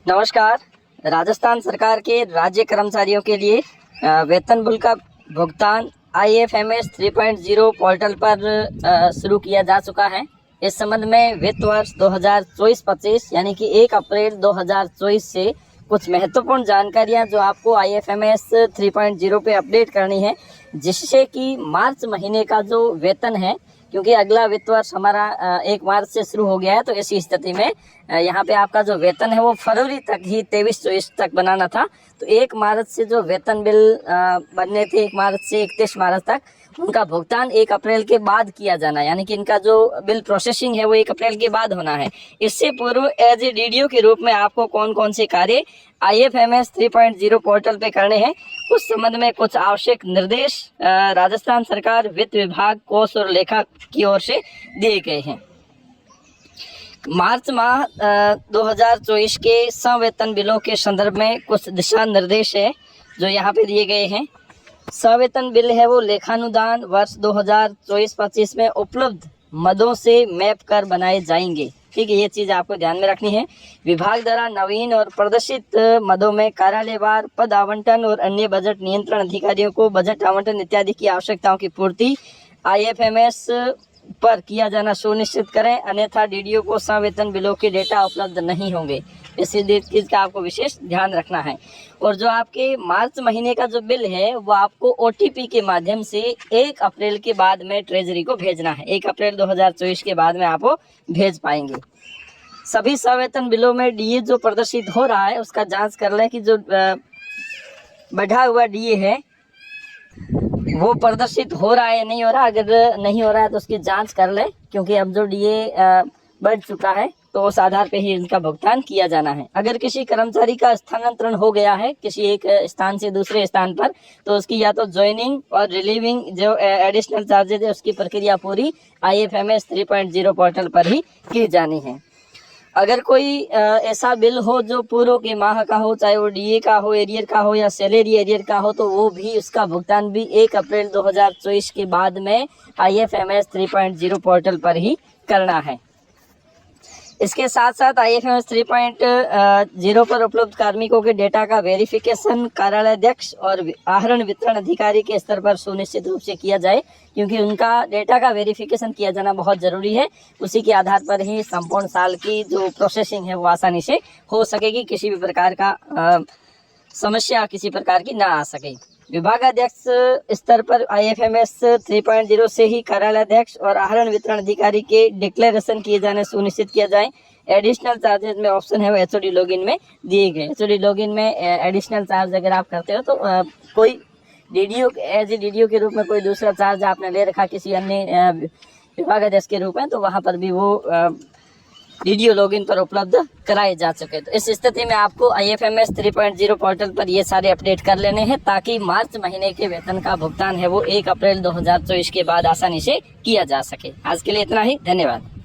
नमस्कार। राजस्थान सरकार के राज्य कर्मचारियों के लिए वेतन बिल का भुगतान IFMS 3.0 पोर्टल पर शुरू किया जा चुका है। इस संबंध में वित्त वर्ष 2024-25 यानी कि 1 अप्रैल 2024 से कुछ महत्वपूर्ण जानकारियां जो आपको IFMS 3.0 पे अपडेट करनी है, जिससे कि मार्च महीने का जो वेतन है, क्योंकि अगला वित्त वर्ष हमारा 1 मार्च से शुरू हो गया है, तो इसी स्थिति में यहाँ पे आपका जो वेतन है वो फरवरी तक ही 23-24 तक बनाना था। तो 1 मार्च से जो वेतन बिल बनने थे 1 मार्च से 31 मार्च तक, उनका भुगतान 1 अप्रैल के बाद किया जाना है। यानी कि इनका जो बिल प्रोसेसिंग है वो 1 अप्रैल के बाद होना है। इससे पूर्व एज ए DDO के रूप में आपको कौन कौन से कार्य IFMS 3.0 पोर्टल पे करने हैं, उस संबंध में कुछ आवश्यक निर्देश राजस्थान सरकार वित्त विभाग कोष और लेखा की ओर से दिए गए हैं। मार्च माह 2024 के संवेतन बिलों के संदर्भ में कुछ दिशा निर्देश है जो यहाँ पे दिए गए हैं। संवेतन बिल है वो लेखानुदान वर्ष 2024-25 में उपलब्ध मदों से मैप कर बनाए जाएंगे। ठीक है, ये चीज़ आपको ध्यान में रखनी है। विभाग द्वारा नवीन और प्रदर्शित मदों में कार्यालयवार पद आवंटन और अन्य बजट नियंत्रण अधिकारियों को बजट आवंटन इत्यादि की आवश्यकताओं की पूर्ति IFMS पर किया जाना सुनिश्चित करें, अन्यथा DDO को संवेतन बिलों के डेटा उपलब्ध नहीं होंगे। इस चीज़ का आपको विशेष ध्यान रखना है। और जो आपके मार्च महीने का जो बिल है वो आपको OTP के माध्यम से 1 अप्रैल के बाद में ट्रेजरी को भेजना है। 1 अप्रैल 2024 के बाद में आप वो भेज पाएंगे। सभी संवेतन बिलों में DA जो प्रदर्शित हो रहा है उसका जांच कर लें कि जो बढ़ा हुआ DA है वो प्रदर्शित हो रहा है या नहीं हो रहा। अगर नहीं हो रहा है तो उसकी जांच कर ले, क्योंकि अब जो DA बढ़ चुका है तो उस आधार पे ही इनका भुगतान किया जाना है। अगर किसी कर्मचारी का स्थानांतरण हो गया है किसी एक स्थान से दूसरे स्थान पर, तो उसकी या तो ज्वाइनिंग और रिलीविंग जो एडिशनल चार्जेज है उसकी प्रक्रिया पूरी IFMS 3.0 पोर्टल पर ही की जानी है। अगर कोई ऐसा बिल हो जो पूर्व के माह का हो, चाहे वो DA का हो, एरियर का हो या सैलरी एरियर का हो, तो वो भी उसका भुगतान भी 1 अप्रैल 2024 के बाद में IFMS 3.0 पोर्टल पर ही करना है। इसके साथ साथ IFMS 3.0 पर उपलब्ध कार्मिकों के डेटा का वेरिफिकेशन कार्यालयाध्यक्ष और आहरण वितरण अधिकारी के स्तर पर सुनिश्चित रूप से किया जाए, क्योंकि उनका डेटा का वेरिफिकेशन किया जाना बहुत ज़रूरी है। उसी के आधार पर ही संपूर्ण साल की जो प्रोसेसिंग है वो आसानी से हो सकेगी, किसी भी प्रकार का समस्या किसी प्रकार की ना आ सके। विभागाध्यक्ष स्तर पर IFMS 3.0 से ही कार्यालयाध्यक्ष और आहरण वितरण अधिकारी के डिक्लेरेशन किए जाने सुनिश्चित किया जाए। एडिशनल चार्जेज में ऑप्शन है वो HOD लॉगिन में दिए गए। HOD लॉगिन में एडिशनल चार्ज अगर आप करते हो तो कोई DDO एज ए DDO के रूप में कोई दूसरा चार्ज आपने ले रखा किसी अन्य विभागाध्यक्ष के रूप में, तो वहाँ पर भी वो DDO लॉगिन पर उपलब्ध कराए जा चुके। तो इस स्थिति में आपको IFMS 3.0 पोर्टल पर ये सारे अपडेट कर लेने हैं, ताकि मार्च महीने के वेतन का भुगतान है वो 1 अप्रैल 2024 के बाद आसानी से किया जा सके। आज के लिए इतना ही, धन्यवाद।